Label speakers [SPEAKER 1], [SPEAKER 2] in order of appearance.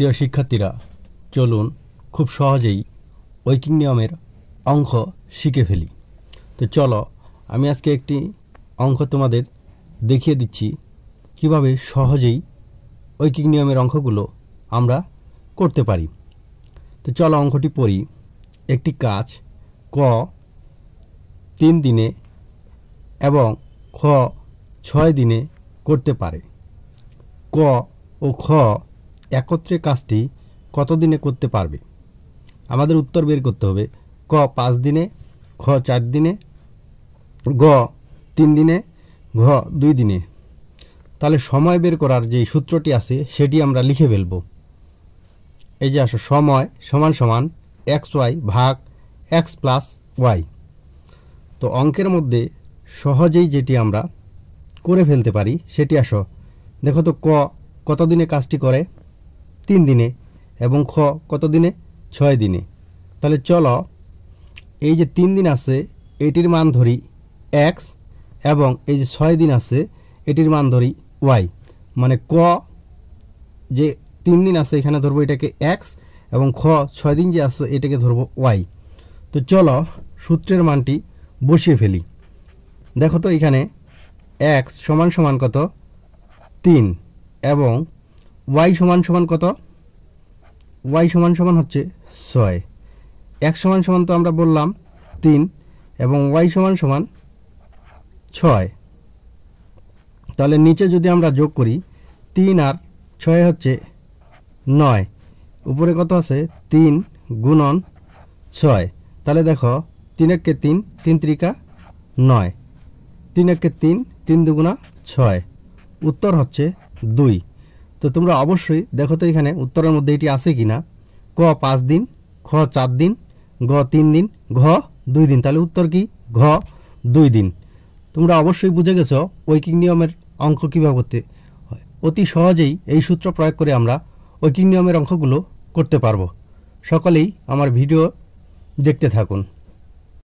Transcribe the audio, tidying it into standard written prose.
[SPEAKER 1] প্রিয় শিক্ষার্থীরা, চলুন খুব সহজেই ঐকিক নিয়মের অঙ্ক শিখে ফেলি। তো চলো, আমি আজকে একটি অঙ্ক তোমাদের দেখিয়ে দিচ্ছি কিভাবে সহজেই ঐকিক নিয়মের অঙ্কগুলো আমরা করতে পারি। তো চলো অঙ্কটি পড়ি। একটি কাজ ক 3 দিনে এবং খ 6 দিনে করতে পারে। ক ও খ একত্রে কাজটি কত দিনে করতে পারবে? আমাদের উত্তর বের করতে হবে। ক 5 দিনে, খ 4 দিনে, গ 3 দিনে, ঘ 2 দিনে। তাহলে সময় বের করার যে সূত্রটি আছে সেটি আমরা লিখে ফেলব। এই যে আসো, সময় সমান সমান xy ভাগ x প্লাস y। তো অঙ্কের মধ্যে সহজেই যেটি আমরা করে ফেলতে পারি সেটি আসো, দেখো তো ক কত দিনে কাজটি করে? 3 দিনে। এবং খ কত দিনে? 6 দিনে। তাহলে চলো, এই যে 3 দিন আছে এটির মান ধরি x, এবং এই যে 6 দিন আছে এটির মান ধরি y। মানে ক যে 3 দিন আছে এখানে ধরবো এটাকে x, এবং খ 6 দিন যে আছে এটাকে ধরবো y। তো চলো সূত্রের মানটি বসিয়ে ফেলি। দেখো তো এখানে x সমান সমান কত? 3, এবং y সমান সমান কত? y সমান সমান হচ্ছে 6। x সমান সমান তো আমরা বললাম 3, এবং y সমান সমান 6। তাহলে নিচে যদি আমরা যোগ করি 3 আর 6 হচ্ছে 9, উপরে কত আছে? 3 গুণন 6। তাহলে দেখো 3 একে 3, 3 ত্রিকা 9, 3 একে 3, 3 দুগুণা 6, উত্তর হচ্ছে 2। তো তোমরা অবশ্যই দেখো তো এখানে উত্তরের মধ্যে এটি আছে কিনা। ক 5 দিন, খ 4 দিন, গ 3 দিন, ঘ 2 দিন। তাহলে উত্তর কি? ঘ 2 দিন। তোমরা অবশ্যই বুঝে গেছো ঐকিক নিয়মের অঙ্ক কীভাবে করতে হয়। অতি সহজেই এই সূত্র প্রয়োগ করে আমরা ঐকিক নিয়মের অঙ্কগুলো করতে পারবো। সকলেই আমার ভিডিও দেখতে থাকুন।